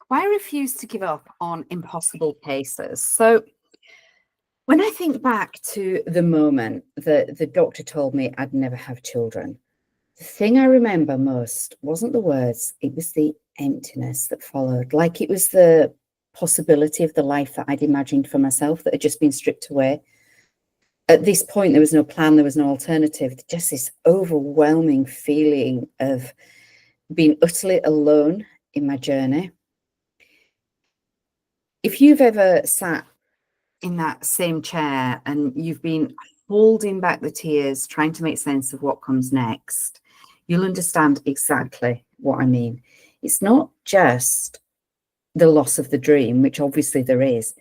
Why I refuse to give up on impossible cases. So when I think back to the moment that the doctor told me I'd never have children, the thing I remember most wasn't the words, it was the emptiness that followed. Like it was the possibility of the life that I'd imagined for myself that had just been stripped away. At this point, there was no plan, there was no alternative, just this overwhelming feeling of being utterly alone in my journey. If you've ever sat in that same chair and you've been holding back the tears, trying to make sense of what comes next, you'll understand exactly what I mean. It's not just the loss of the dream, which obviously there is.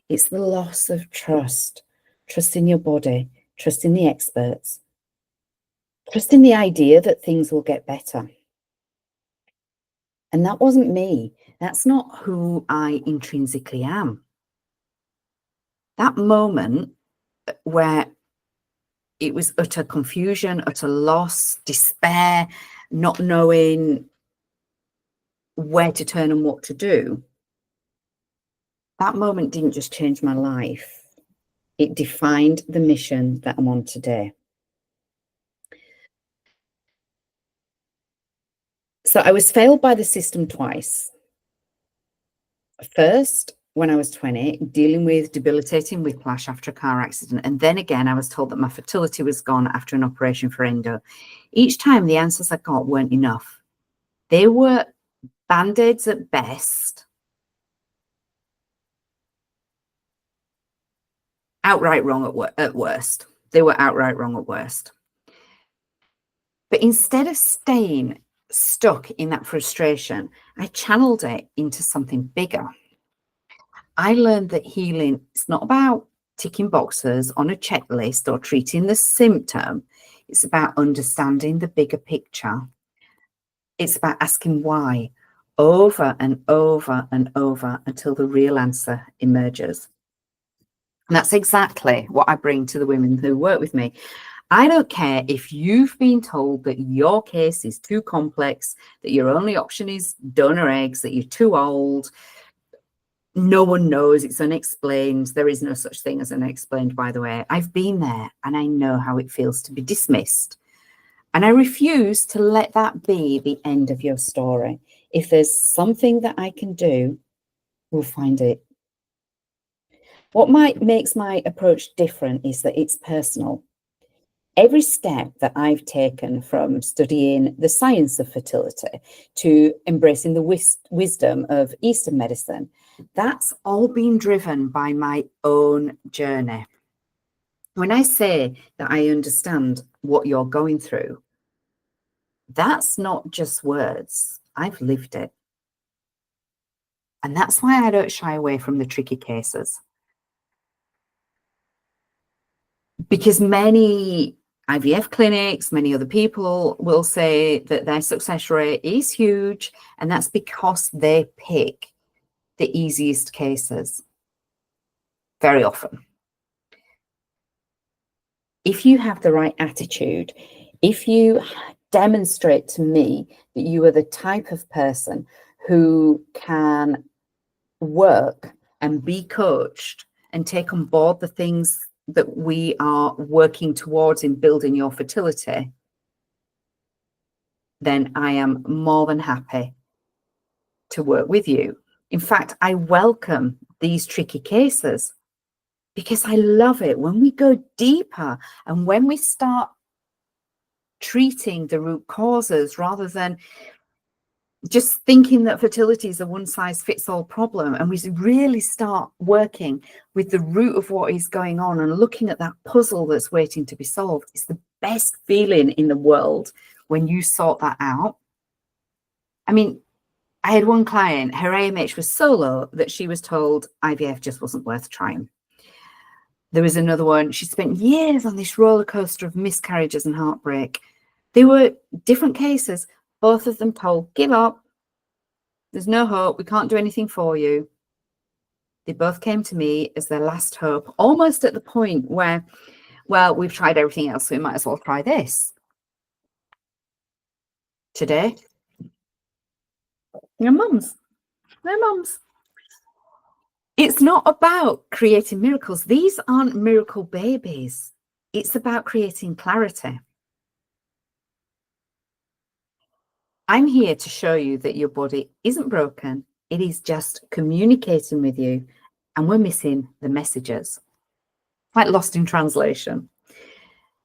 It's the loss of trust in your body, trust in the experts, trust in the idea that things will get better. And that wasn't me. That's not who I intrinsically am. That moment where it was utter confusion, utter loss, despair, not knowing where to turn and what to do, that moment didn't just change my life. It defined the mission that I'm on today. So I was failed by the system twice. First, when I was 20, dealing with debilitating whiplash after a car accident. And then again, I was told that my fertility was gone after an operation for endo. Each time, the answers I got weren't enough. They were band-aids at best, outright wrong at worst. They were outright wrong at worst. But instead of staying stuck in that frustration, I channeled it into something bigger. I learned that healing is not about ticking boxes on a checklist or treating the symptom. It's about understanding the bigger picture. It's about asking why over and over and over until the real answer emerges. And that's exactly what I bring to the women who work with me. I don't care if you've been told that your case is too complex, that your only option is donor eggs, that you're too old. No one knows, it's unexplained. There is no such thing as unexplained, by the way. I've been there and I know how it feels to be dismissed. And I refuse to let that be the end of your story. If there's something that I can do, we'll find it. What makes my approach different is that it's personal. Every step that I've taken, from studying the science of fertility to embracing the wisdom of Eastern medicine, that's all been driven by my own journey. When I say that I understand what you're going through, that's not just words. I've lived it. And that's why I don't shy away from the tricky cases. Because many IVF clinics, many other people will say that their success rate is huge, and that's because they pick the easiest cases very often. If you have the right attitude, if you demonstrate to me that you are the type of person who can work and be coached and take on board the things that we are working towards in building your fertility, then I am more than happy to work with you. In fact, I welcome these tricky cases because I love it when we go deeper and when we start treating the root causes rather than just thinking that fertility is a one-size-fits-all problem, and we really start working with the root of what is going on and looking at that puzzle that's waiting to be solved. It's the best feeling in the world when you sort that out. I mean, I had one client, her AMH was so low that she was told IVF just wasn't worth trying. There was another one, she spent years on this roller coaster of miscarriages and heartbreak. They were different cases, both of them told, give up, there's no hope, we can't do anything for you. They both came to me as their last hope, almost at the point where, well, we've tried everything else, so we might as well try this. Today, your mums. They're mums. It's not about creating miracles. These aren't miracle babies. It's about creating clarity. I'm here to show you that your body isn't broken. It is just communicating with you, and we're missing the messages. Like lost in translation.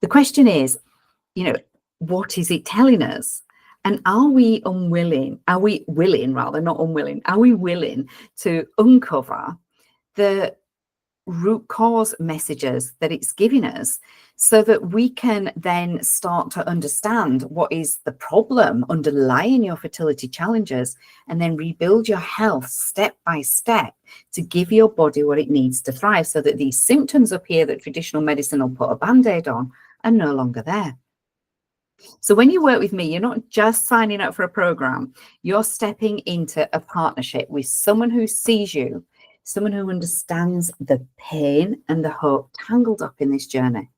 The question is, what is it telling us? And are we willing, not unwilling, are we willing to uncover the root cause messages that it's giving us so that we can then start to understand what is the problem underlying your fertility challenges, and then rebuild your health step by step to give your body what it needs to thrive, so that these symptoms up here that traditional medicine will put a band-aid on are no longer there. So when you work with me, you're not just signing up for a program, you're stepping into a partnership with someone who sees you, someone who understands the pain and the hope tangled up in this journey.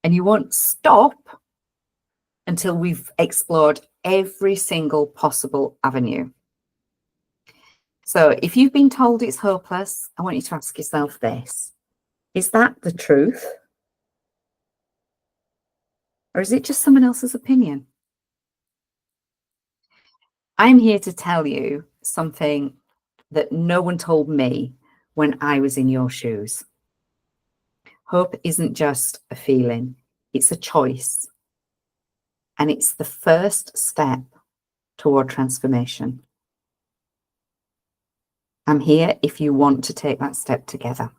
And you won't stop until we've explored every single possible avenue. So if you've been told it's hopeless, I want you to ask yourself this: is that the truth? Or is it just someone else's opinion? I'm here to tell you something that no one told me when I was in your shoes. Hope isn't just a feeling, it's a choice. And it's the first step toward transformation. I'm here if you want to take that step together.